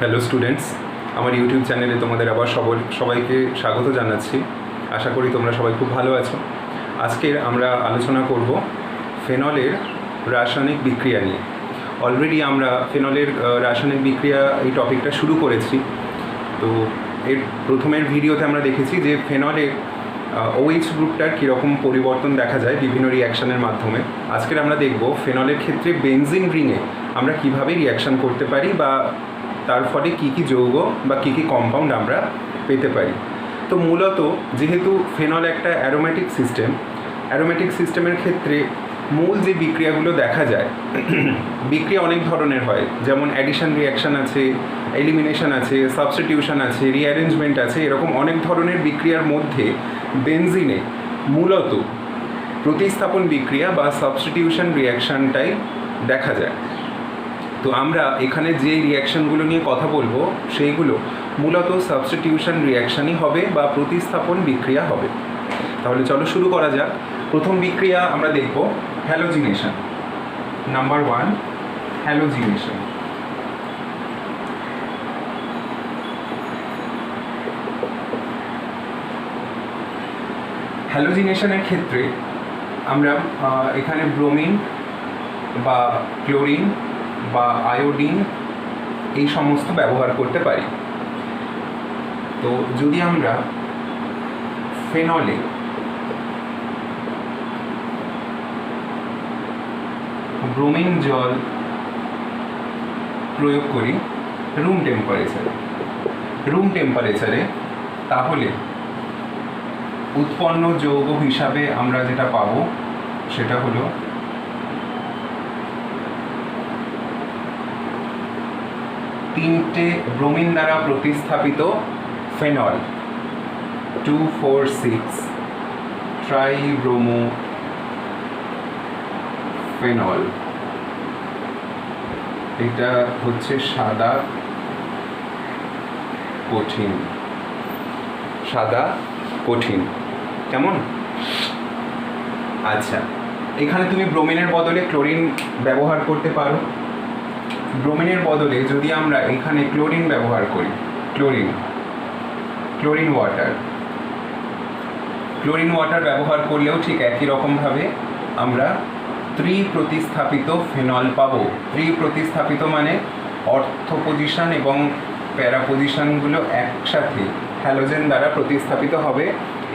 Hello students, আমার YouTube চ্যানেলে তোমাদের আবার সবাইকে স্বাগত জানাচ্ছি। আশা করি তোমরা সবাই খুব ভালো আছো। আজকে আমরা আলোচনা করব ফেনলের রাসায়নিক বিক্রিয়া নিয়ে। অলরেডি আমরা ফেনলের রাসায়নিক বিক্রিয়া এই টপিকটা শুরু করেছি। তো এর প্রথমের ভিডিওতে আমরা দেখেছি যে ফেনলের OH গ্রুপটার কীরকম পরিবর্তন দেখা যায় বিভিন্ন রিয়াকশানের মাধ্যমে। আজকের আমরা দেখব ফেনলের ক্ষেত্রে বেনজিন রিংয়ে আমরা কিভাবে রিয়াকশান করতে পারি বা তার ফলে কী কী যৌগ বা কী কী কম্পাউন্ড আমরা পেতে পারি। তো মূলত যেহেতু ফেনল একটা অ্যারোমেটিক সিস্টেমের ক্ষেত্রে মূল যে বিক্রিয়াগুলো দেখা যায় বিক্রিয়া অনেক ধরনের হয়, যেমন অ্যাডিশন রিয়াকশান আছে, এলিমিনেশন আছে, সাবস্টিটিউশন আছে, রিঅ্যারেঞ্জমেন্ট আছে। এরকম অনেক ধরনের বিক্রিয়ার মধ্যে বেনজিনে মূলত প্রতিস্থাপন বিক্রিয়া বা সাবস্টিটিউশন রিয়াকশানটাই দেখা যায়। তো আমরা এখানে যে রিয়াকশানগুলো নিয়ে কথা বলবো সেইগুলো মূলত সাবস্টিটিউশন রিয়াকশানই হবে বা প্রতিস্থাপন বিক্রিয়া হবে। তাহলে চলো শুরু করা যাক। প্রথম বিক্রিয়া আমরা দেখব হ্যালোজিনেশন। Number 1, halogenation. হ্যালোজিনেশনের ক্ষেত্রে আমরা এখানে ব্রোমিন বা ক্লোরিন বা আয়োডিন এই সমস্ত ব্যবহার করতে পারি। তো যদি আমরা ফেনলে ব্রোমিন জল প্রয়োগ করি রুম টেম্পারেচারে, তাহলে উৎপন্ন যৌগ হিসাবে আমরা যেটা পাবো সেটা হলো তিনটে ব্রোমিন দ্বারা প্রতিস্থাপিত ফেনল 2,4,6 ট্রাইব্রোমো ফেনল। এটা হচ্ছে সাদা কঠিন কেমন? আচ্ছা, এখানে তুমি ব্রোমিনের বদলে ক্লোরিন ব্যবহার করতে পারো। ব্রোমিনের বদলে যদি আমরা এখানে ক্লোরিন ব্যবহার করি, ক্লোরিন ওয়াটার ব্যবহার করলেও ঠিক একই রকমভাবে আমরা ত্রিপ্রতিস্থাপিত ফেনল পাবো। ত্রিপ্রতিস্থাপিত মানে অর্থ পজিশন এবং প্যারা পজিশনগুলো একসাথে হ্যালোজেন দ্বারা প্রতিস্থাপিত হবে।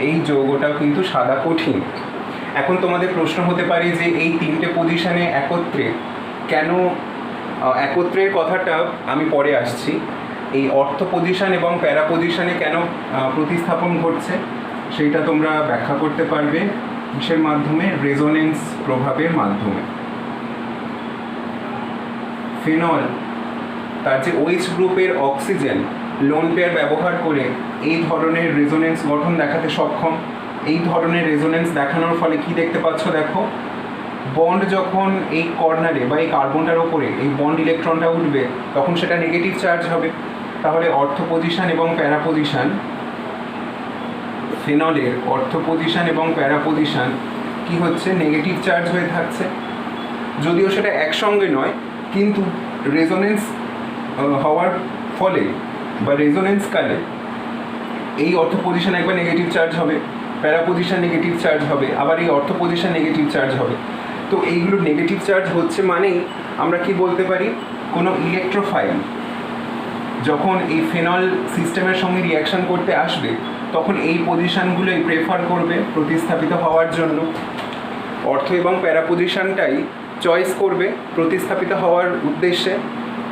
এই যৌগটাও কিন্তু সাদা কঠিন। এখন তোমাদের প্রশ্ন হতে পারে যে এই তিনটে পজিশনে একত্রের কথাটা আমি পরে আসছি। এই অর্থ পজিশন এবং প্যারা পজিশনে কেন প্রতিস্থাপন ঘটছে সেইটা তোমরা ব্যাখ্যা করতে পারবে কিসের মাধ্যমে? রেজোনেন্স প্রভাবের মাধ্যমে। ফেনল তার যে OH গ্রুপের অক্সিজেন লোন পেয়ার ব্যবহার করে এই ধরনের রেজোনেন্স গঠন দেখাতে সক্ষম। এই ধরনের রেজোনেন্স দেখানোর ফলে কি দেখতে পাচ্ছ? দেখো, বন্ড যখন এই কর্নারে বা এই কার্বনটার ওপরে এই বন্ড ইলেকট্রনটা উঠবে তখন সেটা নেগেটিভ চার্জ হবে। তাহলে অর্থ পজিশন এবং প্যারা পজিশন, ফেনলের অর্থ পজিশন এবং প্যারা পজিশন কি হচ্ছে? নেগেটিভ চার্জ হয়ে থাকছে। যদিও সেটা একসঙ্গে নয়, কিন্তু রেজোনেন্স হওয়ার ফলে বা রেজোনেন্স কালে এই অর্থ পজিশন একবার নেগেটিভ চার্জ হবে, প্যারা পজিশন নেগেটিভ চার্জ হবে, আবার এই অর্থ পজিশন নেগেটিভ চার্জ হবে। তো এইগুলো নেগেটিভ চার্জ হচ্ছে মানেই আমরা কি বলতে পারি? কোনো ইলেকট্রোফাইল যখন এই ফেনল সিস্টেমের সঙ্গে রিয়াকশান করতে আসবে তখন এই পজিশানগুলোই প্রেফার করবে প্রতিস্থাপিত হওয়ার জন্য। অর্থ এবং প্যারা পজিশানটাই চয়েস করবে প্রতিস্থাপিত হওয়ার উদ্দেশ্যে।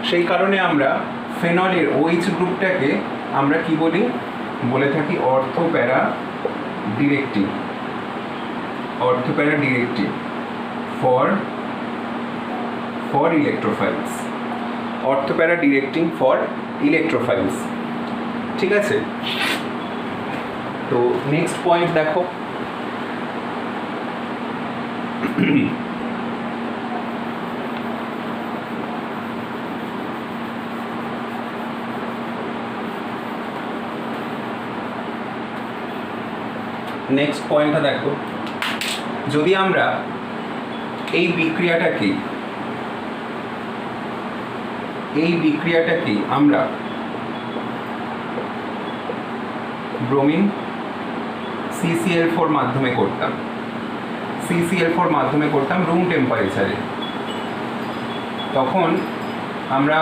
সেই কারণে আমরা ফেনলের OH গ্রুপটাকে আমরা কি বলে থাকি? অর্থ প্যারা ডিরেক্টিভ ফর ইলেকট্রোফাইলস। অর্থ প্যারা ডিরেক্টিং ফর ইলেকট্রোফাইলস। ঠিক আছে? তো নেক্সট পয়েন্ট দেখো, নেক্সট পয়েন্টটা দেখো, যদি আমরা এই বিক্রিয়াটাকে আমরা ব্রোমিন CCl4 মাধ্যমে করতাম, CCl4 মাধ্যমে করতাম রুম টেম্পারেচারে। তখন আমরা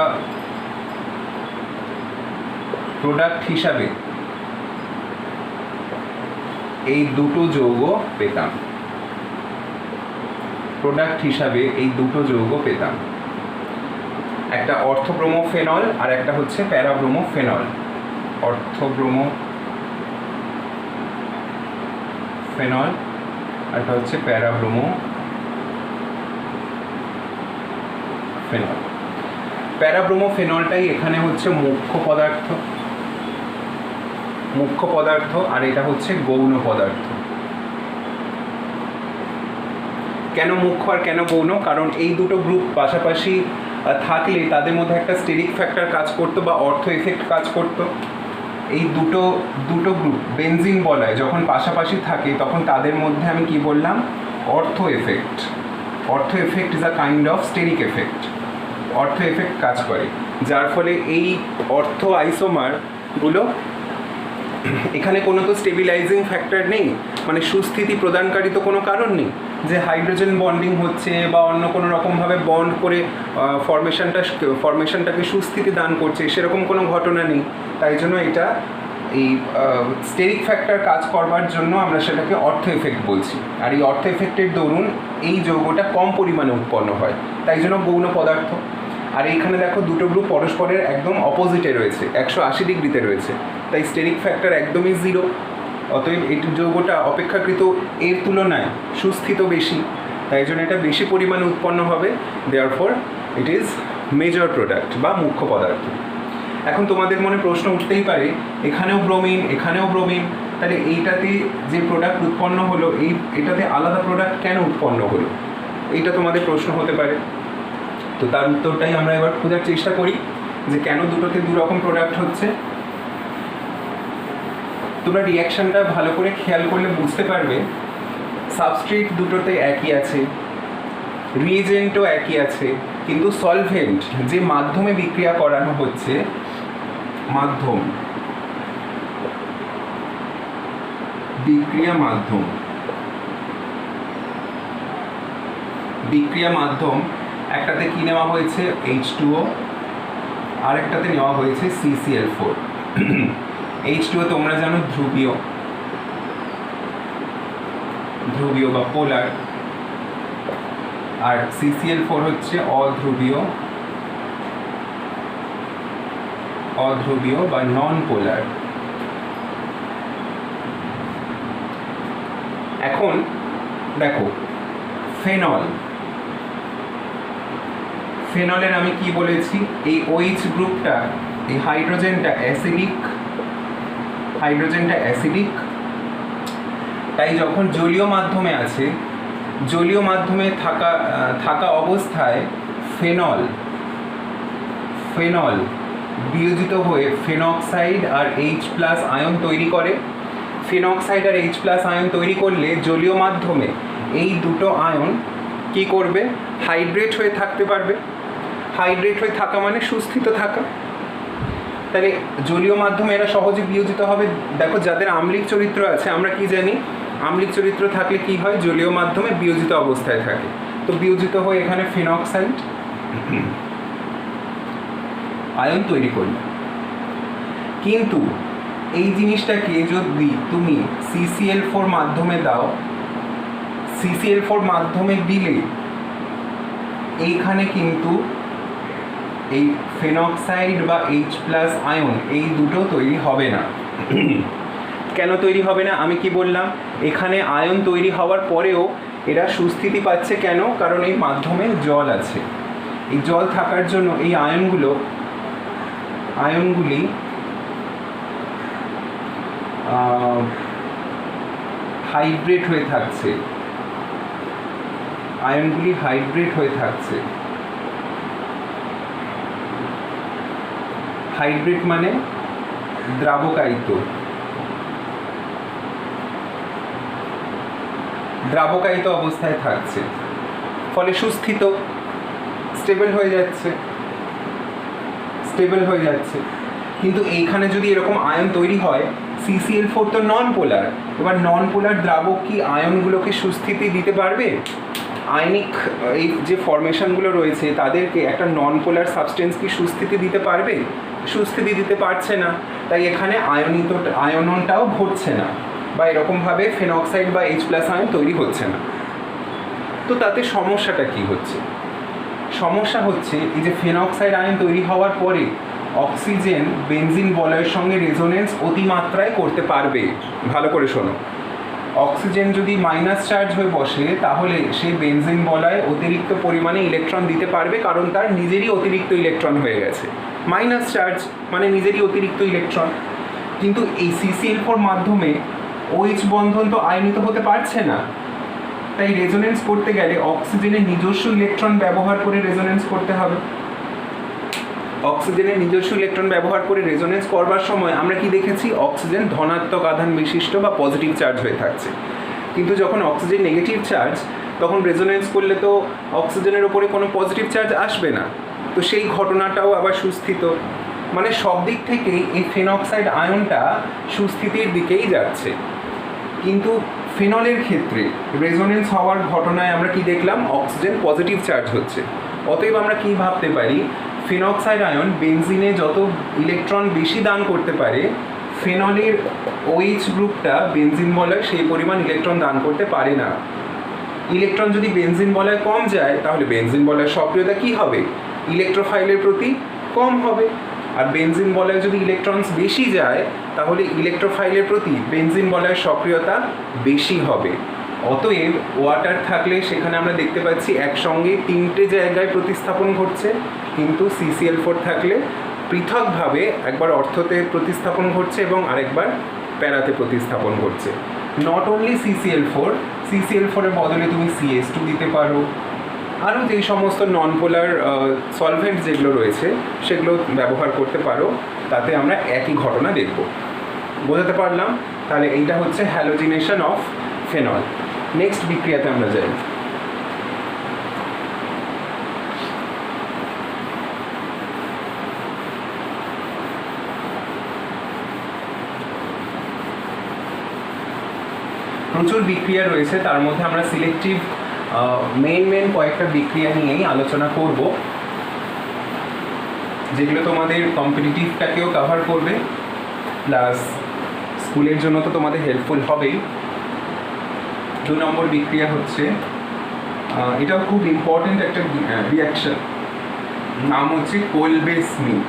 প্রোডাক্ট হিসাবে এই দুটো যৌগ পেতাম, প্রোডাক্ট হিসাবে এই দুটো যৌগ পেতাম, একটা অর্থোব্রোমোফেনল আর একটা হচ্ছে প্যারাব্রোমোফেনল। অর্থোব্রোমোফেনল আর একটা হচ্ছে প্যারাব্রোমোফেনল। প্যারাব্রোমোফেনলটাই এখানে হচ্ছে মুখ্য পদার্থ আর এটা হচ্ছে গৌণ পদার্থ। কেন মুখ্য আর কেন গৌণ? কারণ এই দুটো গ্রুপ পাশাপাশি থাকলে তাদের মধ্যে একটা স্টেরিক ফ্যাক্টর কাজ করতো বা অর্থ এফেক্ট কাজ করতো। এই দুটো গ্রুপ বেনজিন বলায় যখন পাশাপাশি থাকে তখন তাদের মধ্যে আমি কি বললাম? অর্থ এফেক্ট। অর্থ effect is a kind of steric effect. অর্থ এফেক্ট কাজ করে, যার ফলে এই অর্থ আইসোমারগুলো, এখানে কোনো তো স্টেবিলাইজিং ফ্যাক্টর নেই, মানে সুস্থিতি প্রদানকারী তো কোনো কারণ নেই যে হাইড্রোজেন বন্ডিং হচ্ছে বা অন্য কোনো রকমভাবে বন্ড করে ফরমেশনটাকে সুস্থিতি দান করছে, সেরকম কোনো ঘটনা নেই। তাই জন্য এটা এই স্টেরিক ফ্যাক্টর কাজ করবার জন্য আমরা সেটাকে অর্থ এফেক্ট বলছি। আর এই অর্থ এফেক্টের দরুন এই যৌগটা কম পরিমাণে উৎপন্ন হয়, তাই জন্য গৌণ পদার্থ। আর এইখানে দেখো দুটো গ্রুপ পরস্পরের একদম অপোজিটে রয়েছে, 180 ডিগ্রিতে রয়েছে, তাই স্টেরিক ফ্যাক্টর একদমই 0। অতএব এই যৌগটা অপেক্ষাকৃত এর তুলনায় সুস্থিত বেশি, তাই জন্য এটা বেশি পরিমাণে উৎপন্ন হবে। Therefore it is major product বা মুখ্য পদার্থ। এখন তোমাদের মনে প্রশ্ন উঠতেই পারে, এখানেও ব্রোমিন, তাহলে এইটাতে যে প্রোডাক্ট উৎপন্ন হলো এটাতে আলাদা প্রোডাক্ট কেন উৎপন্ন হলো? এইটা তোমাদের প্রশ্ন হতে পারে। তো তার উত্তরটাই আমরা এবার খোঁজার চেষ্টা করি যে কেন দুটোতে দু রকম প্রোডাক্ট হচ্ছে। তোমরা রিয়াকশনটা ভালো করে খেয়াল করলে বুঝতে পারবে, সাবস্ট্রেট দুটোতে একই আছে, রিএজেন্টও একই আছে, কিন্তু সলভেন্ট যে মাধ্যমে বিক্রিয়া করানো হচ্ছে, বিক্রিয়া মাধ্যম একটাতে কি নেওয়া হয়েছে? H2O, আর একটাতে নেওয়া হয়েছে CCl4। H2O তোমরা জানো ধ্রুবীয় বা পোলার, আর CCl4 হচ্ছে অধ্রুবীয় বা নন পোলার। এখন দেখো ফেনলের আমি কি বলেছি? এই OH গ্রুপটা, এই হাইড্রোজেনটা অ্যাসিডিক, তাই যখন জলীয় মাধ্যমে আছে, জলীয় মাধ্যমে থাকা অবস্থায় ফেনল বিয়োজিত হয়ে ফেনক্সাইড আর H+ আয়ন তৈরি করে। ফেনক্সাইড আর H+ আয়ন তৈরি করলে জলীয় মাধ্যমে এই দুটো আয়ন কি করবে? হাইড্রেট হয়ে থাকতে পারবে। হাইড্রেট হয়ে থাকা মানে সুস্থিত থাকা। তাহলে জলীয় মাধ্যমে এরা সহজে বিয়োজিত হবে। দেখো যাদের আম্লিক চরিত্র আছে, আমরা কি জানি? আম্লিক চরিত্র থাকলে কি হয়? জলীয় মাধ্যমে বিয়োজিত অবস্থায় থাকে। তো বিয়োজিত হয়ে এখানে ফেনক্সাইড আয়ন তৈরি করবে। কিন্তু এই জিনিসটাকে যদি তুমি CCl4 মাধ্যমে দাও, CCl4 মাধ্যমে দিলে এইখানে কিন্তু এই ফেনক্সাইড বা H+ আয়ন এই দুটো তৈরি হবে না। কেন তৈরি হবে না? আমি কি বললাম, এখানে আয়ন তৈরি হওয়ার পরেও এরা সুস্থিতি পাচ্ছে কেন? কারণ এই মাধ্যমে জল আছে। এই জল থাকার জন্য এই আয়নগুলি হাইড্রেট হয়ে থাকছে। হাইড্রেট মানে দ্রাবকায়িত অবস্থায় থাকছে, ফলে সুস্থিত, স্টেবল হয়ে যাচ্ছে। কিন্তু এইখানে যদি এরকম আয়ন তৈরি হয় CCl4 তো নন পোলার। এবার নন পোলার দ্রাবক কি আয়নগুলোকে সুস্থিতি দিতে পারবে? আয়নিক এই যে ফরমেশনগুলো রয়েছে তাদেরকে একটা নন পোলার সাবস্টেন্স কি সুস্থিতি দিতে পারবে? সুস্থিতি দিতে পারছে না, তাই এখানে আয়ননটাও ঘটছে না, বা এরকমভাবে ফেনক্সাইড বা H+ আয়ন তৈরি হচ্ছে না। তো তাতে সমস্যাটা কি হচ্ছে? সমস্যা হচ্ছে এই যে ফেনক্সাইড আয়ন তৈরি হওয়ার পরে অক্সিজেন বেনজিন বলয়ের সঙ্গে রেজোনেন্স অতিমাত্রায় করতে পারবে। ভালো করে শোনো, অক্সিজেন যদি মাইনাস চার্জ হয়ে বসে তাহলে সেই বেনজিন বলয় অতিরিক্ত পরিমাণে ইলেকট্রন দিতে পারবে, কারণ তার নিজেরই অতিরিক্ত ইলেকট্রন হয়ে গেছে। মাইনাস চার্জ মানে নিজেরই অতিরিক্ত ইলেকট্রন। কিন্তু এই CCl4 মাধ্যমে OH বন্ধন তো আয়নিত হতে পারছে না, তাই রেজোনেন্স করতে গেলে অক্সিজেনের নিজস্ব ইলেকট্রন ব্যবহার করে রেজোনেন্স করতে হবে। অক্সিজেনের নিজস্ব ইলেকট্রন ব্যবহার করে রেজোনেন্স করবার সময় আমরা কি দেখেছি? অক্সিজেন ধনাত্মক আধান বিশিষ্ট বা পজিটিভ চার্জ হয়ে থাকছে। কিন্তু যখন অক্সিজেন নেগেটিভ চার্জ, তখন রেজোনেন্স করলে তো অক্সিজেনের ওপরে কোনো পজিটিভ চার্জ আসবে না, তো সেই ঘটনাটাও আবার সুস্থিত। মানে সব দিক থেকেই এই ফেনক্সাইড আয়নটা সুস্থিতির দিকেই যাচ্ছে। কিন্তু ফেনলের ক্ষেত্রে রেজোনেন্স হওয়ার ঘটনায় আমরা কি দেখলাম? অক্সিজেন পজিটিভ চার্জ হচ্ছে। অতএব আমরা কি ভাবতে পারি? ফেনক্সাইড আয়ন বেনজিনে যত ইলেকট্রন বেশি দান করতে পারে, ফেনলের OH গ্রুপটা বেনজিন বলয় সেই পরিমাণ ইলেকট্রন দান করতে পারে না। ইলেকট্রন যদি বেনজিন বলয় কম যায় তাহলে বেনজিন বলয়ের সক্রিয়তা কি হবে? ইলেকট্রোফাইলের প্রতি কম হবে। আর বেনজিন বলয়ে যদি ইলেকট্রনস বেশি যায় তাহলে ইলেকট্রোফাইলের প্রতি বেনজিন বলয়ের সক্রিয়তা বেশি হবে। অতএব ওয়াটার থাকলে সেখানে আমরা দেখতে পাচ্ছি একসঙ্গে 3টে জায়গায় প্রতিস্থাপন ঘটছে, কিন্তু CCl4 থাকলে পৃথকভাবে একবার অর্থতে প্রতিস্থাপন ঘটছে এবং আরেকবার প্যারাতে প্রতিস্থাপন ঘটছে। নট অনলি CCl4 এর বদলে তুমি CS2 দিতে পারো, আরও যেই সমস্ত নন পোলার সলভেন্ট যেগুলো রয়েছে সেগুলো ব্যবহার করতে পারো, তাতে আমরা একই ঘটনা দেখব। বোঝাতে পারলাম? তাহলে এইটা হচ্ছে হ্যালোজিনেশন অফ ফেনল। নেক্সট বিক্রিয়াতে আমরা যাই। প্রচুর বিক্রিয়া রয়েছে, তার মধ্যে আমরা সিলেক্টিভ মেন কয়েকটা বিক্রিয়া নিয়েই আলোচনা করব, যেগুলো তোমাদের কম্পিটিটিভটাকেও কভার করবে, প্লাস স্কুলের জন্য তো তোমাদের হেল্পফুল হবেই। 2 নম্বর বিক্রিয়া হচ্ছে, এটাও খুব ইম্পর্টেন্ট একটা রিয়াকশন, নাম হচ্ছে কোলবে স্মিথ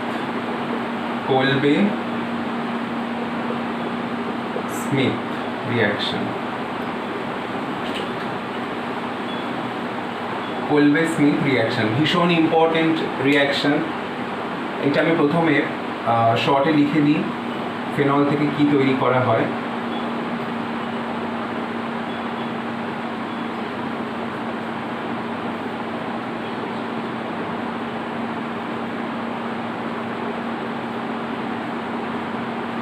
রিয়াকশন। কোলবে স্মিথ রিয়াকশন ভীষণ ইম্পর্টেন্ট রিয়াকশন। এটা আমি প্রথমে শর্টে লিখে দিই ফেনল থেকে কি তৈরি করা হয়।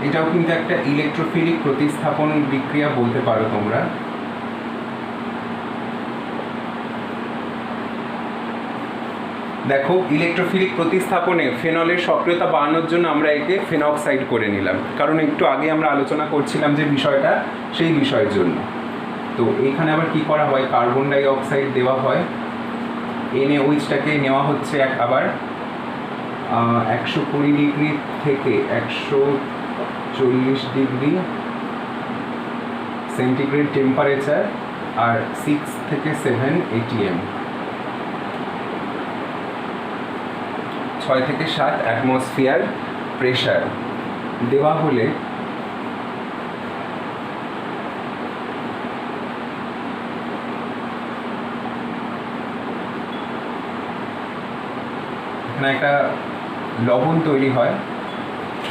এটাও কিন্তু একটা ইলেকট্রোফিলিক প্রতিস্থাপন বিক্রিয়া বলতে পারো তোমরা। দেখো, ইলেকট্রোফিলিক প্রতিস্থাপনে ফেনলের সক্রিয়তা বাড়ানোর জন্য আমরা একে ফেনক্সাইড করে নিলাম, কারণ একটু আগে আমরা আলোচনা করছিলাম যে বিষয়টা, সেই বিষয়ের জন্য। তো এখানে আবার কি করা হয়? কার্বন ডাই অক্সাইড দেওয়া হয়, NaOH-টাকে নেওয়া হচ্ছে আবার 120 ডিগ্রি থেকে 140 ডিগ্রি সেন্টিগ্রেড টেম্পারেচার আর 6 থেকে 7 ATM, 6 থেকে 7 অ্যাটমসফিয়ার প্রেশার দেওয়া হলে এখানে একটা লবণ তৈরি হয়।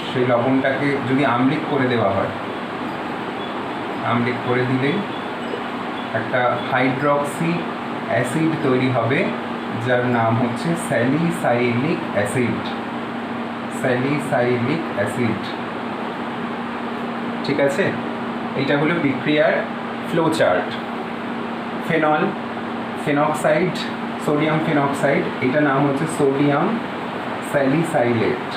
সেই লবণটাকে যদি আম্লিক করে দেওয়া হয়, আম্লিক করে দিলে একটা হাইড্রক্সি অ্যাসিড তৈরি হবে, যার নাম হচ্ছে স্যালিসাইলিক অ্যাসিড। ঠিক আছে, এইটা হলো বিক্রিয়ার flow chart. Phenoxide, sodium phenoxide, এটা নাম হচ্ছে সোডিয়াম স্যালিসাইলেট।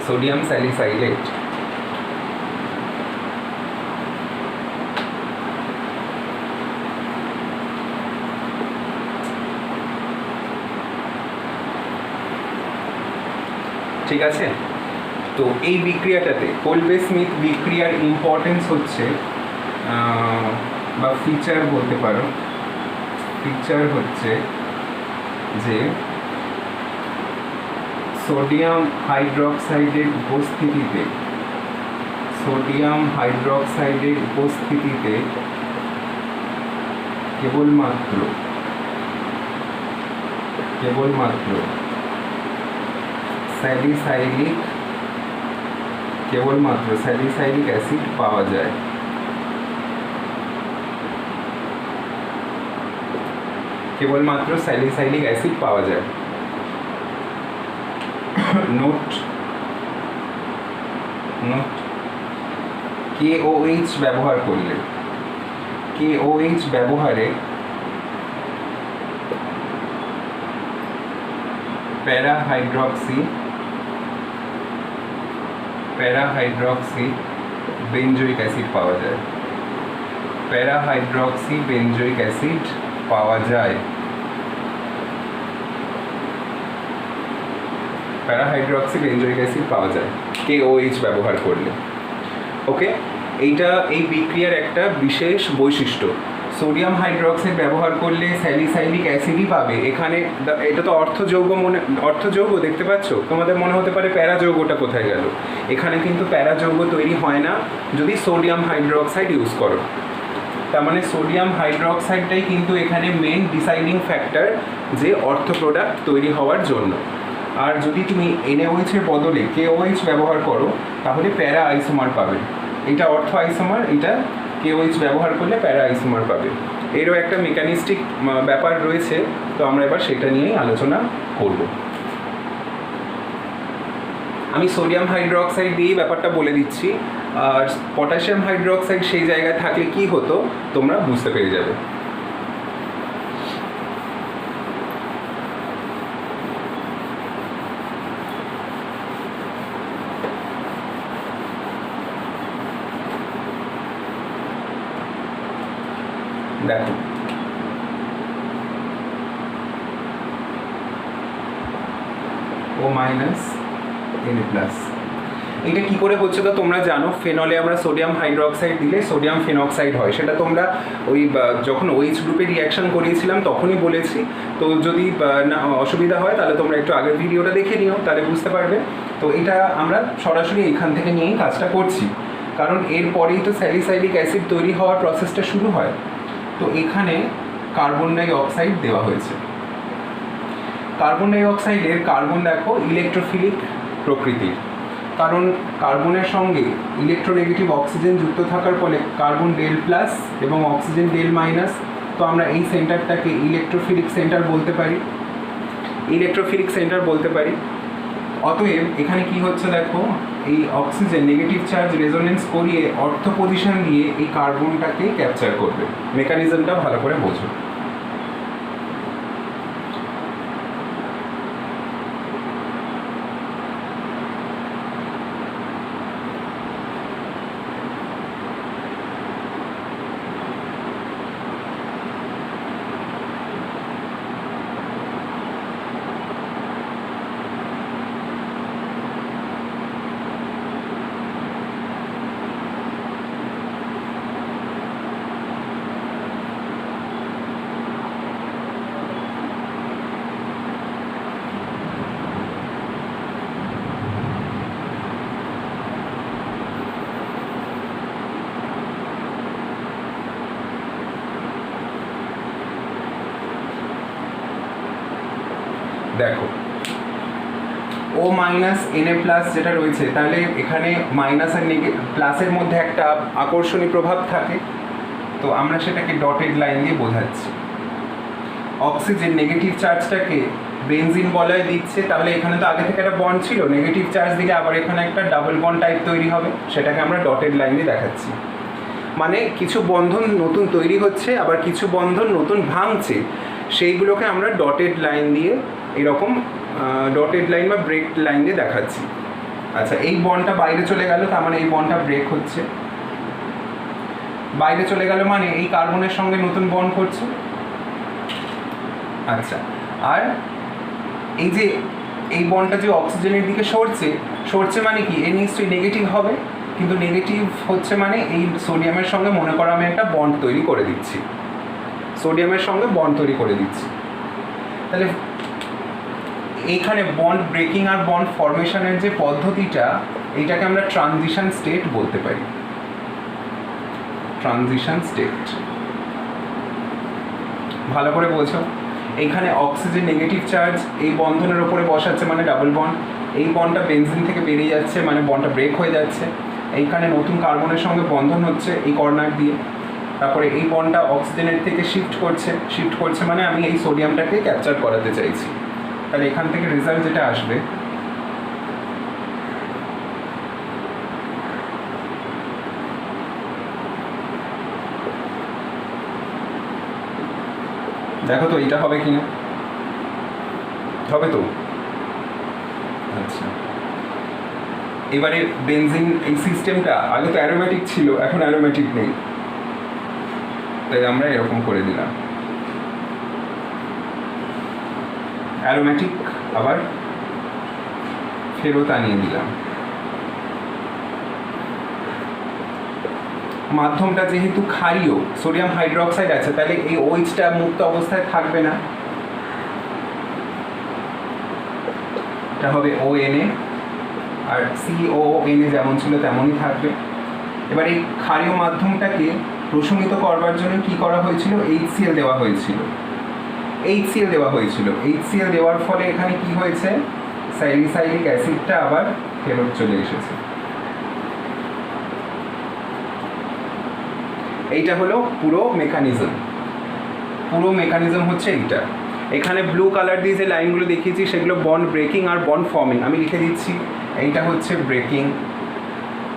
Sodium salicylate. ঠিক আছে, তো এই বিক্রিয়াটাতে কোলবে স্মিথ বিক্রিয়ার ইম্পর্টেন্স হচ্ছে বা ফিচার বলতে পারো, ফিচার হচ্ছে যে সোডিয়াম হাইড্রোক্সাইডের উপস্থিতিতে, সোডিয়াম হাইড্রোক্সাইডের উপস্থিতিতে কেবলমাত্র স্যালিসাইলিক অ্যাসিড পাওয়া যায়। কেবলমাত্র স্যালিসাইলিক অ্যাসিড পাওয়া যায়। নোট KOH ব্যবহার করলে, KOH ব্যবহারে প্যারাহাইড্রক্সি বেঞ্জোইক অ্যাসিড পাওয়া যায়। প্যারাহাইড্রক্সি বেঞ্জোইক অ্যাসিড পাওয়া যায়। প্যারাহাইড্রক্সি বেঞ্জোইক অ্যাসিড পাওয়া যায় KOH ব্যবহার করলে। ওকে, এই বিক্রিয়ার একটা বিশেষ বৈশিষ্ট্য। সোডিয়াম হাইড্রোক্সাইড ব্যবহার করলে স্যালিসাইলিক অ্যাসিডই পাবে। এখানে এটা তো অর্থযৌগ দেখতে পাচ্ছ, তোমাদের মনে হতে পারে প্যারাযৌগটা কোথায় গেল। এখানে কিন্তু প্যারাযৌগ তৈরি হয় না যদি সোডিয়াম হাইড্রোক্সাইড ইউজ করো। তার মানে সোডিয়াম হাইড্রোক্সাইডটাই কিন্তু এখানে মেন ডিসাইডিং ফ্যাক্টর যে অর্থ প্রোডাক্ট তৈরি হওয়ার জন্য। আর যদি তুমি NaOH এর বদলে KOH ব্যবহার করো তাহলে প্যারা আইসোমার পাবে। এটা অর্থ আইসোমার, এটা KOH ব্যবহার করলে প্যারা আইসোমার পাবে। এরও একটা মেকানিস্টিক ব্যাপার রয়েছে, তো আমরা এবার সেটা নিয়েই আলোচনা করব। আমি সোডিয়াম হাইড্রোক্সাইড দিয়েই ব্যাপারটা বলে দিচ্ছি, আর পটাশিয়াম হাইড্রোক্সাইড সেই জায়গায় থাকলে কি হতো তোমরা বুঝতে পেরে যাবে। দেখো, O মাইনাস Na+। এটা কি করে হচ্ছে তো তোমরা জানো, ফেনলে আমরা সোডিয়াম হাইড্রোক্সাইড দিলে সোডিয়াম ফেনক্সাইড হয়। সেটা তোমরা ওই যখন OH গ্রুপে রিয়াকশন করিয়েছিলাম তখনই বলেছি। তো যদি না অসুবিধা হয় তাহলে তোমরা একটু আগের ভিডিওটা দেখে নিও, তাহলে বুঝতে পারবে। তো এটা আমরা সরাসরি এখান থেকে নিয়েই কাজটা করছি, কারণ এরপরেই তো স্যালিসাইলিক অ্যাসিড তৈরি হওয়ার প্রসেসটা শুরু হয়। তো এখানে কার্বন ডাই অক্সাইড দেওয়া হয়েছে। কার্বন ডাই অক্সাইডের কার্বন দেখো ইলেকট্রোফিলিক প্রকৃতির, কারণ কার্বনের সঙ্গে ইলেকট্রোনেগেটিভ অক্সিজেন যুক্ত থাকার ফলে কার্বন ডেল প্লাস এবং অক্সিজেন ডেল মাইনাস। তো আমরা এই সেন্টারটাকে ইলেকট্রোফিলিক সেন্টার বলতে পারি। অতএব এখানে কি হচ্ছে দেখো, এই অক্সিজেন নেগেটিভ চার্জ রেজোনেন্স করিয়ে অর্থ পজিশন দিয়ে এই কার্বনটাকে ক্যাপচার করবে। মেকানিজমটা ভালো করে বোঝো। দেখো, O মাইনাস Na+ যেটা রয়েছে, তাহলে এখানে মাইনাস আর প্লাসের মধ্যে একটা আকর্ষণী প্রভাব থাকে। তো আমরা সেটাকে ডটেড লাইন দিয়ে বোঝাচ্ছি। অক্সিজেন নেগেটিভ চার্জটাকে বেনজিন বলয় দিচ্ছে, তাহলে এখানে তো আগে থেকে একটা বন্ড ছিল, নেগেটিভ চার্জ দিলে আবার এখানে একটা ডাবল বন্ড টাইপ তৈরি হবে, সেটাকে আমরা ডটেড লাইন দিয়ে দেখাচ্ছি। মানে কিছু বন্ধন নতুন তৈরি হচ্ছে, আবার কিছু বন্ধন নতুন ভাঙছে, সেইগুলোকে আমরা ডটেড লাইন দিয়ে এরকম ডটেড লাইন বা ব্রেক লাইন দিয়ে দেখাচ্ছি। আচ্ছা, এই বন্ডটা বাইরে চলে গেল, তার মানে এই বন্ডটা ব্রেক হচ্ছে। বাইরে চলে গেল মানে এই কার্বনের সঙ্গে নতুন বন্ড করছে। আচ্ছা, আর এই যে এই বন্ডটা যে অক্সিজেনের দিকে সরছে মানে কি, এর নিশ্চয়ই নেগেটিভ হবে, কিন্তু নেগেটিভ হচ্ছে মানে এই সোডিয়ামের সঙ্গে মনে করো আমি একটা বন্ড তৈরি করে দিচ্ছি, সোডিয়ামের সঙ্গে বন্ড তৈরি করে দিচ্ছি। তাহলে এইখানে বন্ড ব্রেকিং আর বন্ড ফরমেশনের যে পদ্ধতিটা, এইটাকে আমরা ট্রানজিশন স্টেট বলতে পারি। ট্রানজিশন স্টেট ভালো করে বোঝো। এইখানে অক্সিজেন নেগেটিভ চার্জ এই বন্ধনের ওপরে বসাচ্ছে মানে ডাবল বন্ড, এই বন্ডটা বেনজিন থেকে বেরিয়ে যাচ্ছে মানে বন্ডটা ব্রেক হয়ে যাচ্ছে। এইখানে নতুন কার্বনের সঙ্গে বন্ধন হচ্ছে এই কর্নার দিয়ে, তারপরে এই বন্ডটা অক্সিজেনের থেকে শিফট করছে মানে আমি এই সোডিয়ামটাকে ক্যাপচার করাতে চাইছি। তাহলে এখান থেকে রেজাল্ট যেটা আসবে, দেখো তো এইটা হবে কিনা, হবে তো। আচ্ছা, এবারে বেনজিন এই সিস্টেমটা আগে তো অ্যারোমেটিক ছিল, এখন অ্যারোমেটিক নেই, তাই আমরা এরকম করে দিলাম অ্যারোমেটিক, আবার ফেরত আনিয়ে দিলাম। মাধ্যমটা যেহেতু ক্ষারীয়, সোডিয়াম হাইড্রোক্সাইড আছে, তাহলে এই ওইচটা মুক্ত অবস্থায় থাকবে না, এটা হবে ONA, আর COONA যেমন ছিল তেমনই থাকবে। এবার এই ক্ষারীয় মাধ্যমটাকে প্রশমিত করবার জন্য কি করা হয়েছিল, HCl দেওয়া হয়েছিল। HCl দেওয়ার ফলে এখানে কি হয়েছে, স্যালিসাইলিক অ্যাসিডটা আবার ফেরত চলে এসেছে। এইটা হলো পুরো মেকানিজম হচ্ছে এইটা। এখানে ব্লু কালার দিয়ে যে লাইনগুলো দেখিয়েছি সেগুলো বন্ড ব্রেকিং আর বন্ড ফর্মিং, আমি লিখে দিচ্ছি। এইটা হচ্ছে ব্রেকিং,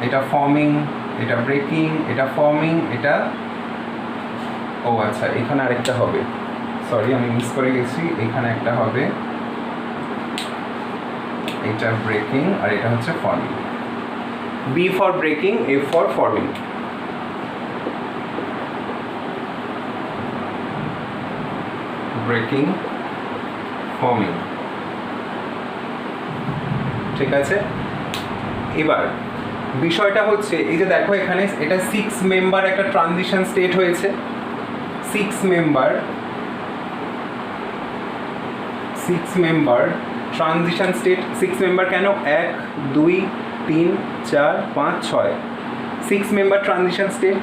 এটা ফর্মিং, এটা ব্রেকিং, এটা ফর্মিং, এটা ও আচ্ছা এখানে আরেকটা হবে, সরি আমি মিস করে গেছি, এখানে একটা হবে, এটা ব্রেকিং আর এটা হচ্ছে forming. B for breaking, A for forming. Breaking, forming, ঠিক আছে। এবার বিষয়টা হচ্ছে এই যে দেখো এখানে এটা 6 মেম্বার একটা ট্রানজিশন স্টেট হয়েছে, 6 মেম্বার ট্রানজিশন স্টেট। 6 মেম্বার কেন, 1 2 3 4 5 6, 6 মেম্বার ট্রানজিশন স্টেট।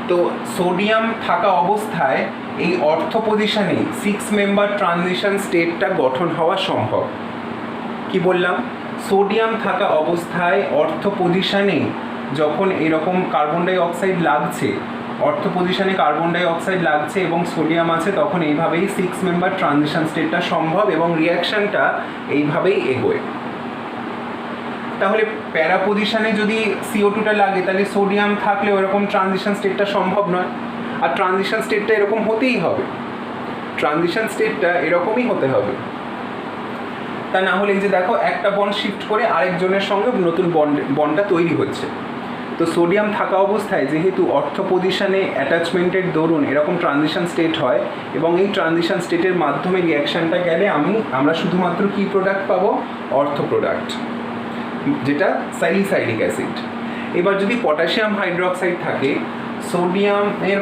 তো সোডিয়াম থাকা অবস্থায় এই অর্থ পজিশনে 6 মেম্বার ট্রানজিশন স্টেটটা গঠন হওয়া সম্ভব। কি বললাম, সোডিয়াম থাকা অবস্থায় অর্থ পজিশনে যখন এরকম কার্বন ডাই অক্সাইড লাগছে, অর্থ পজিশনে কার্বন ডাই অক্সাইড লাগছে এবং সোডিয়াম আছে, তখন এইভাবেই 6 মেম্বার ট্রানজিশন স্টেটটা সম্ভব এবং রিয়াকশানটা এইভাবেই এগোয়। তাহলে প্যারা পজিশনে যদি CO2টা লাগে, তাহলে সোডিয়াম থাকলে ওরকম ট্রানজিশন স্টেটটা সম্ভব নয়, আর ট্রানজিশন স্টেটটা এরকম হতেই হবে, ট্রানজিশন স্টেটটা এরকমই হতে হবে। তা না হলে এই যে দেখো একটা বন্ড শিফট করে আরেকজনের সঙ্গে নতুন বন্ডটা তৈরি হচ্ছে। তো সোডিয়াম থাকা অবস্থায় যেহেতু অর্থ পজিশনে অ্যাটাচমেন্টের দরুন এরকম ট্রানজিশন স্টেট হয় এবং এই ট্রানজিশন স্টেটের মাধ্যমে রিয়াকশানটা গেলে আমরা শুধুমাত্র কি প্রোডাক্ট পাবো, অর্থ প্রোডাক্ট, যেটা স্যালিসাইলিক অ্যাসিড। এবার যদি পটাশিয়াম হাইড্রোক্সাইড থাকে, সোডিয়ামের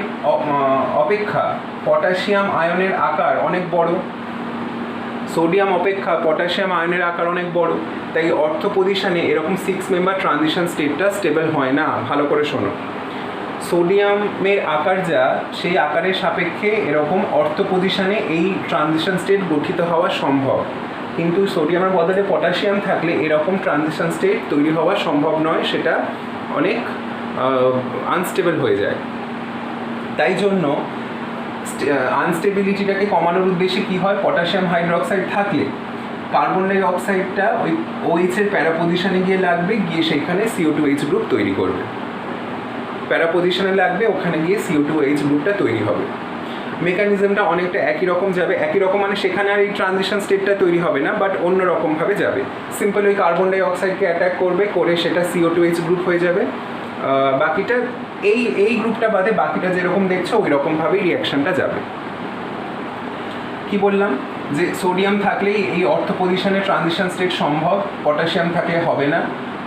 অপেক্ষা পটাশিয়াম আয়নের আকার অনেক বড়, সোডিয়াম অপেক্ষা পটাশিয়াম আয়নের আকার অনেক বড়, তাই অর্থ পজিশনে এরকম 6 মেম্বার ট্রানজিশন স্টেটটা স্টেবল হয় না। ভালো করে শোনো, সোডিয়ামের আকার যা, সেই আকারের সাপেক্ষে এরকম অর্থ পজিশনে এই ট্রানজিশন স্টেট গঠিত হওয়া সম্ভব, কিন্তু সোডিয়ামের বদলে পটাশিয়াম থাকলে এরকম ট্রানজিশন স্টেট তৈরি হওয়া সম্ভব নয়, সেটা অনেক আনস্টেবল হয়ে যায়। তাই জন্য আনস্টেবিলিটিটাকে কমানোর উদ্দেশ্যে কি হয়, পটাশিয়াম হাইড্রোক্সাইড থাকলে কার্বন ডাই অক্সাইডটা ওই OH-এর প্যারা পজিশনে গিয়ে লাগবে, গিয়ে সেখানে CO2H গ্রুপ তৈরি করবে, প্যারা পজিশনে লাগবে, ওখানে গিয়ে CO2H গ্রুপটা তৈরি হবে। মেকানিজমটা অনেকটা একই রকম যাবে, একই রকম মানে সেখানে আর এই ট্রানজিশন স্টেটটা তৈরি হবে না, বাট অন্য রকমভাবে যাবে। সিম্পল ওই কার্বন ডাই অক্সাইডকে অ্যাটাক করবে, করে সেটা CO2H গ্রুপ হয়ে যাবে। বাকিটা এই গ্রুপটা বাদে বাকিটা যেরকম দেখছো ওই রকমভাবেই রিয়াকশানটা যাবে। কি বললাম যে সোডিয়াম থাকলেই এই অর্থ পজিশনে ট্রানজিশন স্টেট সম্ভব, পটাশিয়াম থাকলে হবে না।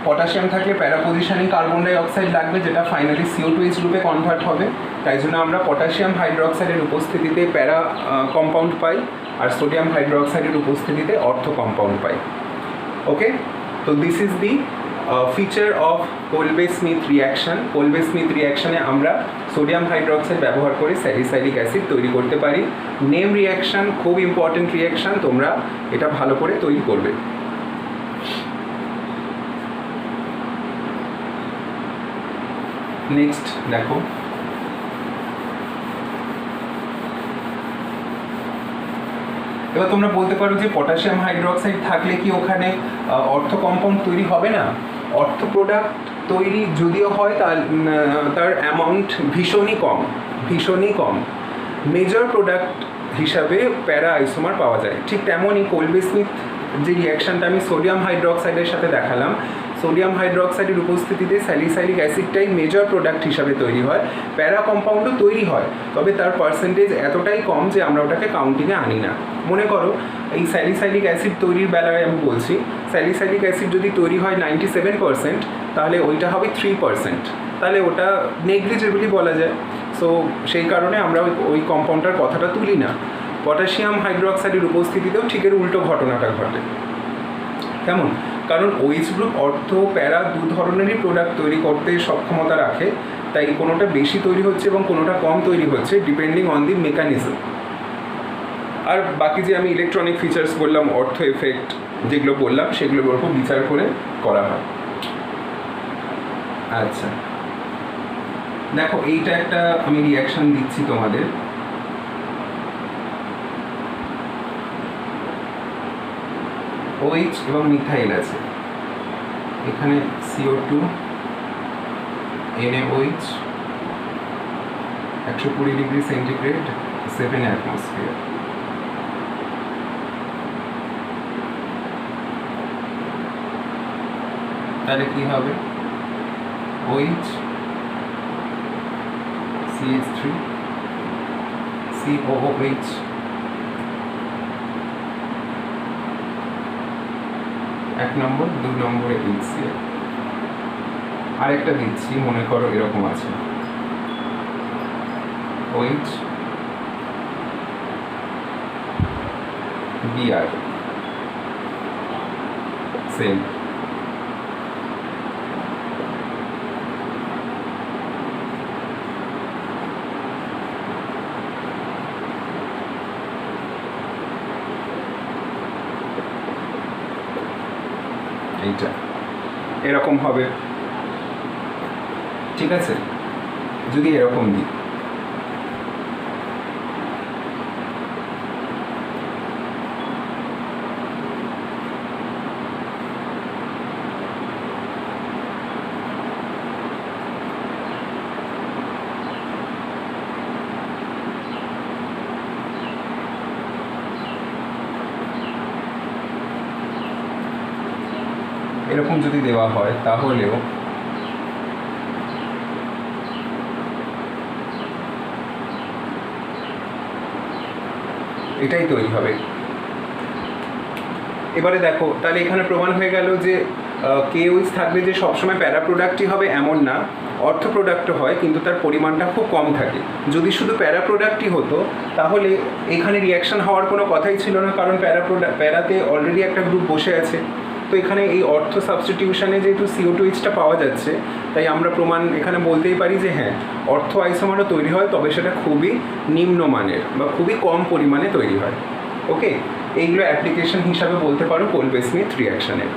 পটাশিয়াম থাকলে প্যারা পজিশনে কার্বন ডাই অক্সাইড লাগবে, যেটা ফাইনালি CO2H গ্রুপে কনভার্ট হবে। তাই জন্য আমরা পটাশিয়াম হাইড্রোক্সাইডের উপস্থিতিতে প্যারা কম্পাউন্ড পাই, আর সোডিয়াম হাইড্রোক্সাইডের উপস্থিতিতে অর্থ কম্পাউন্ড পাই। ওকে, তো this is the feature of Kolbe Schmitt reaction. Kolbe Schmitt রিয়াকশানে আমরা সোডিয়াম হাইড্রোক্সাইড ব্যবহার করে স্যালিসাইলিক অ্যাসিড তৈরি করতে পারি। নেম রিয়াকশান খুব ইম্পর্টেন্ট রিয়াকশান, তোমরা এটা ভালো করে তৈরি করবে। নেক্সট দেখো, এবার তোমরা বলতে পারো যে পটাশিয়াম হাইড্রোক্সাইড থাকলে কি ওখানে অর্থ কম্পাউন্ড তৈরি হবে না? অর্থ প্রোডাক্ট তৈরি যদিও হয় তার অ্যামাউন্ট ভীষণই কম। মেজর প্রোডাক্ট হিসাবে প্যারা আইসোমার পাওয়া যায়। ঠিক তেমনই কোলবে-স্মিথ যে রিয়াকশানটা আমি সোডিয়াম হাইড্রোক্সাইডের সাথে দেখালাম, সোডিয়াম হাইড্রোক্সাইডের উপস্থিতিতে স্যালিসাইলিক অ্যাসিডটাই মেজর প্রোডাক্ট হিসাবে তৈরি হয়। প্যারা কম্পাউন্ডও তৈরি হয়, তবে তার পার্সেন্টেজ এতটাই কম যে আমরা ওটাকে কাউন্টিংয়ে আনি না। মনে করো এই স্যালিসাইলিক অ্যাসিড তৈরির বেলায় আমি বলছি, স্যালিসাইলিক অ্যাসিড যদি তৈরি হয় 97%, তাহলে ওইটা হবে 3%, তাহলে ওটা নেগলিজেবলি বলা যায়। সো সেই কারণে আমরা ওই কম্পাউন্ডটার কথাটা তুলি না। পটাশিয়াম হাইড্রোক্সাইডের উপস্থিতিতেও ঠিক এর উল্টো ঘটনাটা ঘটে। কেমন? কারণ OH গ্রুপ অর্থ প্যারা দু ধরনেরই প্রোডাক্ট তৈরি করতে সক্ষমতা রাখে, তাই কোনোটা বেশি তৈরি হচ্ছে এবং কোনোটা কম তৈরি হচ্ছে ডিপেন্ডিং অন দি মেকানিজম। আর বাকি যে আমি ইলেকট্রনিক ফিচার্স বললাম, অর্থ এফেক্ট যেগুলো বললাম, সেগুলোর উপর বিচার করে করা হয়। আচ্ছা দেখো, এইটা একটা আমি রিয়াকশান দিচ্ছি তোমাদের। OH এবং মিথাইল আছে, এখানে CO2 NaOH 120 degree centigrade 7 atmosphere. তাহলে কি হবে? OH CH3 COOH এক নম্বর, 2 নম্বরে HCl। আরেকটা দিচ্ছি, মনে করো এরকম আছে OH Br, সেম। এইটা এরকম হবে, ঠিক আছে? যদি এরকম দিই, এরকম যদি দেওয়া হয় তাহলেও এটাই তৈরি হবে। এবারে দেখো, তাহলে এখানে প্রমাণ হয়ে গেল যে KOH থাকলে যে সবসময় প্যারা প্রোডাক্টই হবে এমন না, অর্থ প্রোডাক্টও হয়, কিন্তু তার পরিমাণটা খুব কম থাকে। যদি শুধু প্যারা প্রোডাক্টই হতো তাহলে এখানে রিয়াকশান হওয়ার কোনো কথাই ছিল না, কারণ প্যারাতে অলরেডি একটা গ্রুপ বসে আছে। তো এখানে এই অর্থ সাবস্টিটিউশনে যেহেতু CO2Hটা পাওয়া যাচ্ছে, তাই আমরা প্রমাণ এখানে বলতেই পারি যে হ্যাঁ, অর্থ আইসোমারও তৈরি হয়, তবে সেটা খুবই নিম্নমানের বা খুবই কম পরিমাণে তৈরি হয়। ওকে, এইগুলো অ্যাপ্লিকেশন হিসাবে বলতে পারো কোলবে-স্মিথ রিয়াকশানের।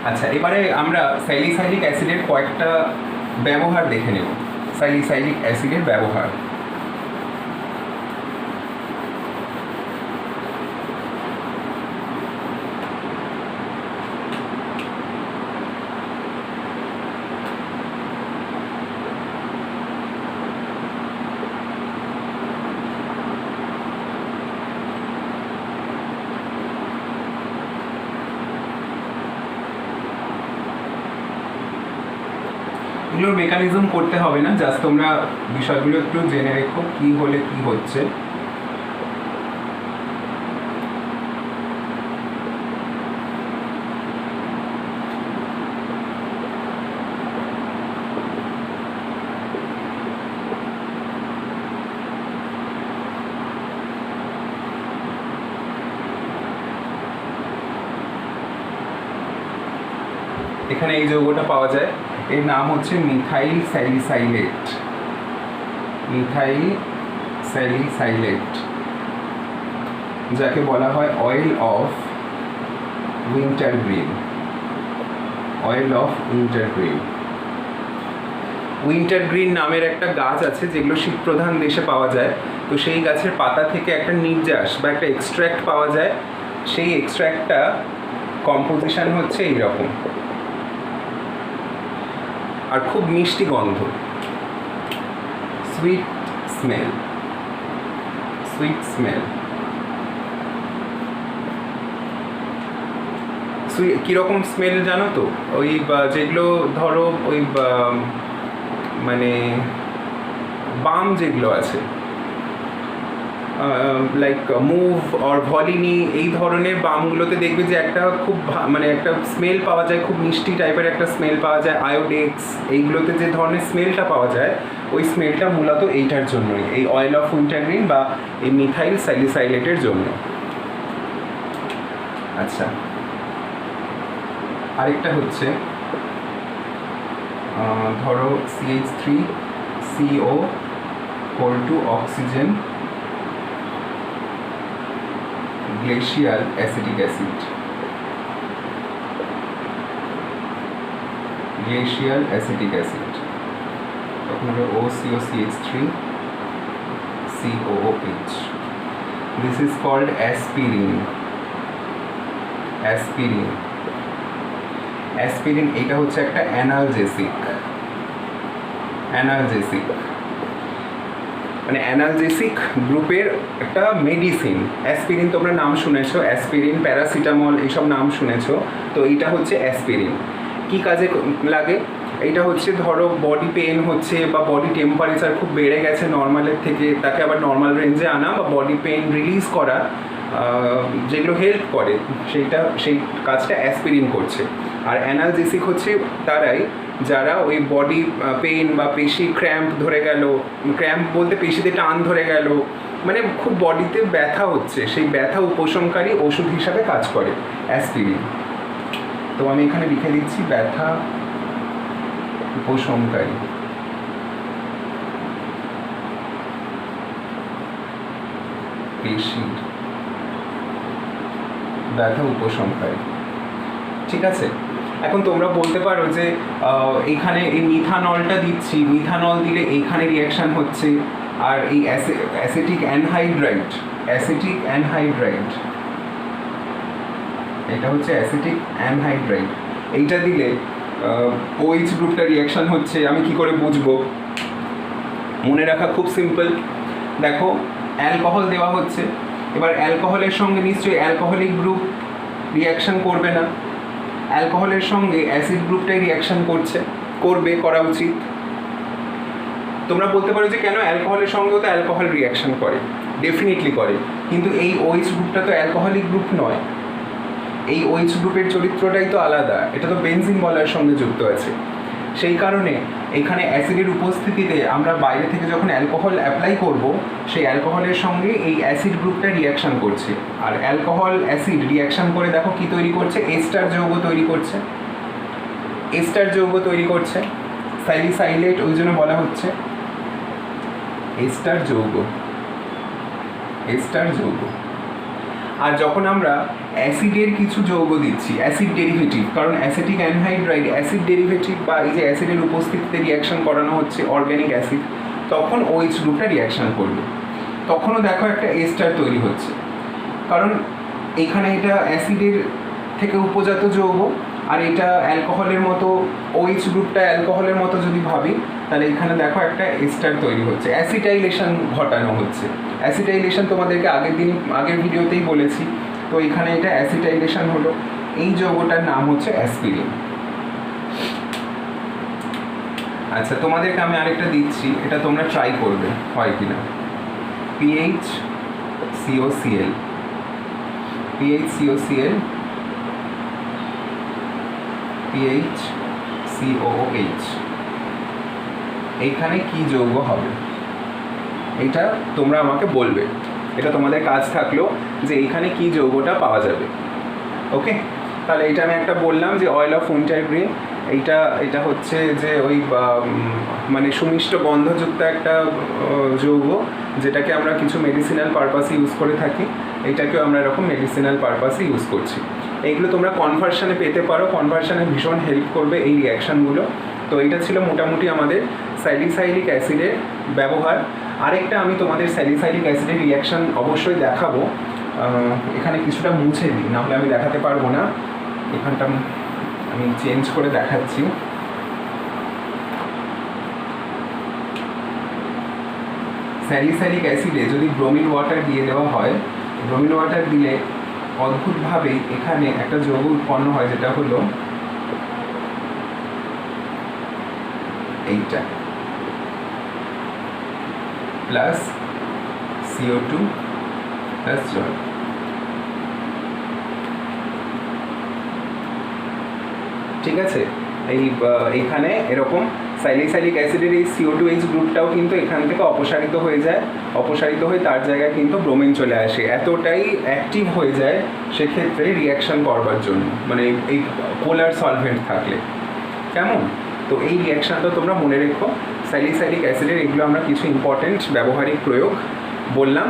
আচ্ছা, এবারে আমরা স্যালিসাইলিক অ্যাসিডের কয়েকটা ব্যবহার দেখে নেব। স্যালিসাইলিক অ্যাসিডের ব্যবহার। এগুলোর মেকানিজম করতে হবে না, জাস্ট তোমরা বিষয়গুলো একটু জেনে রেখো কি হলে কি হচ্ছে। এখানে এই যৌগটা পাওয়া যায়, এর নাম হচ্ছে মিথাইল স্যালিসাইলেট। মিথাইল স্যালিসাইলেট, যাকে বলা হয় oil of wintergreen. Oil of wintergreen. Wintergreen নামের একটা গাছ আছে যেগুলো শীতপ্রধান দেশে পাওয়া যায়। তো সেই গাছের পাতা থেকে একটা নির্যাস বা একটা এক্সট্র্যাক্ট পাওয়া যায়। সেই এক্সট্র্যাক্টটা কম্পোজিশন হচ্ছে এইরকম, আর খুব মিষ্টি গন্ধ, সুইট স্মেল। Sweet smell. কীরকম স্মেল জানো তো? ওই যেগুলো ধরো ওই মানে বাম যেগুলো আছে, লাইক মুভ অর ভলিনি, এই ধরনের বামগুলোতে দেখবে যে একটা খুব মানে একটা স্মেল পাওয়া যায়, খুব মিষ্টি টাইপের একটা স্মেল পাওয়া যায়। আয়োডেক্স, এইগুলোতে যে ধরনের স্মেলটা পাওয়া যায়, ওই স্মেলটা মূলত এইটার জন্যই, এই অয়েল অফ উইন্টারগ্রিন বা এই মিথাইল স্যালিসাইলেটের জন্য। আচ্ছা, আরেকটা হচ্ছে ধরো CH3CO oxygen glacial acetic acid. Glacial acetic acid, তখন হবে OCO3COOH। This is called aspirin. Aspirin. Aspirin এটা হচ্ছে একটা অ্যানালজেসিক। অ্যানালজেসিক মানে অ্যানালজেসিক গ্রুপের একটা মেডিসিন। অ্যাসপিরিন তোমরা নাম শুনেছো, অ্যাসপিরিন, প্যারাসিটামল, এইসব নাম শুনেছো। তো এইটা হচ্ছে অ্যাসপিরিন। কি কাজে লাগে? এইটা হচ্ছে ধরো বডি পেন হচ্ছে বা বডি টেম্পারেচার খুব বেড়ে গেছে নর্মালের থেকে, তাকে আবার নর্মাল রেঞ্জে আনা বা বডি পেন রিলিজ করা, যেগুলো হেল্প করে, সেই কাজটা অ্যাসপিরিন করছে। আর অ্যানালজেসিক হচ্ছে তারাই যারা ওই বডি পেন বা পেশি ক্র্যাম্প ধরে গেল, ক্র্যাম্প বলতে পেশিতে টান ধরে গেল, মানে খুব বডিতে ব্যথা হচ্ছে, সেই ব্যথা উপশমকারী ওষুধ হিসাবে কাজ করে অ্যাসপিরিন। তো আমি এখানে লিখে দিচ্ছি ব্যথা উপশমকারী। পেশির ব্যথা উপশমকারী, ঠিক আছে। এখন তোমরা বলতে পারো যে এইখানে এই মিথানলটা দিচ্ছি, মিথানল দিলে এইখানে রিয়াকশান হচ্ছে, আর এই অ্যাসিটিক অ্যানহাইড্রাইড, অ্যাসিটিক অ্যানহাইড্রাইড, এটা হচ্ছে অ্যাসিটিক অ্যানহাইড্রাইড, এইটা দিলে OH গ্রুপটা রিয়াকশান হচ্ছে। আমি কি করে বুঝবো? মনে রাখা খুব সিম্পল। দেখো, অ্যালকোহল দেওয়া হচ্ছে, এবার অ্যালকোহলের সঙ্গে নিশ্চয়ই অ্যালকোহলিক গ্রুপ রিয়াকশান করবে না, অ্যালকোহলের সঙ্গে অ্যাসিড গ্রুপটাই রিয়াকশান করা উচিত। তোমরা বলতে পারো যে কেন অ্যালকোহলের সঙ্গেও তো অ্যালকোহল রিয়াকশান করে, ডেফিনেটলি করে, কিন্তু এই OH গ্রুপটা তো অ্যালকোহলিক গ্রুপ নয়। এই OH গ্রুপের চরিত্রটাই তো আলাদা, এটা তো বেনজিন বলার সঙ্গে যুক্ত আছে। সেই কারণে এখানে অ্যাসিডের উপস্থিতিতে আমরা বাইরে থেকে যখন অ্যালকোহল অ্যাপ্লাই করব, সেই অ্যালকোহলের সঙ্গে এই অ্যাসিড গ্রুপটা রিয়াকশান করছে। আর অ্যালকোহল অ্যাসিড রিয়াকশান করে দেখো কি তৈরি করছে? এস্টার যৌগ তৈরি করছে। এস্টার যৌগ তৈরি করছে, স্যালিসাইলেট ওই জন্য বলা হচ্ছে এস্টার যৌগ। এস্টার যৌগ। আর যখন আমরা অ্যাসিডের কিছু যৌগ দিচ্ছি, অ্যাসিড ডেরিভেটিভ, কারণ অ্যাসিটিক অ্যানহাইড্রাইড অ্যাসিড ডেরিভেটিভ বা এই যে অ্যাসিডের উপস্থিতিতে রিয়াকশান করানো হচ্ছে অর্গ্যানিক অ্যাসিড, তখন OH গ্রুপটা রিয়াকশান করবে। তখনও দেখো একটা এস্টার তৈরি হচ্ছে, কারণ এখানে এটা অ্যাসিডের থেকে উপজাত যৌগ, আর এটা অ্যালকোহলের মতো, OH গ্রুপটা অ্যালকোহলের মতো যদি ভাবি, তাহলে এখানে দেখো একটা এস্টার তৈরি হচ্ছে, অ্যাসিটাইলেশন ঘটানো হচ্ছে। অ্যাসিটাইলেশন তোমাদেরকে আগের ভিডিওতেই বলেছি। তো এখানে এটা অ্যাসিটাইলেশন হলো, এই যৌগটার নাম হচ্ছে অ্যাসপিরিন। আচ্ছা, তোমাদেরকে আমি আরেকটা দিচ্ছি, এটা তোমরা ট্রাই করবে হয় কি না। PHCOCl, PHCOCl, PHCOOH, এইখানে কি যৌগ হবে এটা তোমরা আমাকে বলবে। এটা তোমাদের কাজ থাকলো যে এইখানে কি যৌগটা পাওয়া যাবে। ওকে, তাহলে এটা আমি একটা বললাম যে অয়েল অফ উইন্টারগ্রিন, এটা হচ্ছে যে ওই মানে সুমিষ্ট গন্ধযুক্ত একটা যৌগ, যেটাকে আমরা কিছু মেডিসিনাল পারপাসে ইউজ করে থাকি। এইটাকেও আমরা এরকম মেডিসিনাল পারপাসে ইউজ করছি। এইগুলো তোমরা কনভার্সনে পেতে পারো, কনভার্সনে ভীষণ হেল্প করবে এই রিয়াকশানগুলো। তো এটা ছিল মোটামুটি আমাদের স্যালিসাইলিক অ্যাসিডের ব্যবহার। আরেকটা আমি তোমাদের স্যালিসাইলিক অ্যাসিডের রিয়াকশান অবশ্যই দেখাবো। এখানে কিছুটা মুছে দিই, নাহলে আমি দেখাতে পারবো না। এখানটা আমি চেঞ্জ করে দেখাচ্ছি। স্যালিসাইলিক অ্যাসিডে যদি ব্রোমিন ওয়াটার দিয়ে দেওয়া হয়, ব্রোমিন ওয়াটার দিলে অদ্ভুতভাবেই এখানে একটা যৌগ উৎপন্ন হয়, যেটা হলো এইটা প্লাস CO2 প্লাস জল। ঠিক আছে, এইখানে এরকম স্যালিসাইলিক অ্যাসিডের এই CO2H গ্রুপটাও কিন্তু এখান থেকে অপসারিত হয়ে যায়, অপসারিত হয়ে তার জায়গায় কিন্তু ব্রোমিন চলে আসে। এতটাই অ্যাক্টিভ হয়ে যায় সেক্ষেত্রে রিয়াকশান করবার জন্য, মানে এই পোলার সলভেন্ট থাকলে। কেমন? তো এই রিয়াকশানটা তোমরা মনে রেখো। স্যালিসাইলিক অ্যাসিডের এগুলো আমরা কিছু ইম্পর্টেন্ট ব্যবহারিক প্রয়োগ বললাম।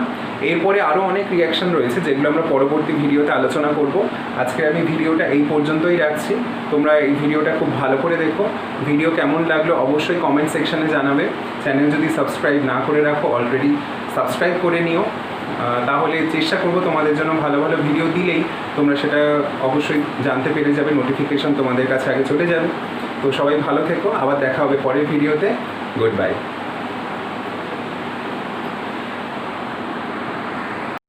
এরপরে আরও অনেক রিয়াকশান রয়েছে যেগুলো আমরা পরবর্তী ভিডিওতে আলোচনা করব। আজকে আমি ভিডিওটা এই পর্যন্তই রাখছি। তোমরা এই ভিডিওটা খুব ভালো করে দেখো। ভিডিও কেমন লাগলো অবশ্যই কমেন্ট সেকশানে জানাবে। চ্যানেল যদি সাবস্ক্রাইব না করে রাখো, অলরেডি সাবস্ক্রাইব করে নিও। তাহলে চেষ্টা করব তোমাদের জন্য ভালো ভালো ভিডিও দিলেই তোমরা সেটা অবশ্যই জানতে পেরে যাবে, নোটিফিকেশন তোমাদের কাছে আগে চলে যাবে। তো সবাই ভালো থেকো, আবার দেখা হবে পরের ভিডিওতে। Good bye.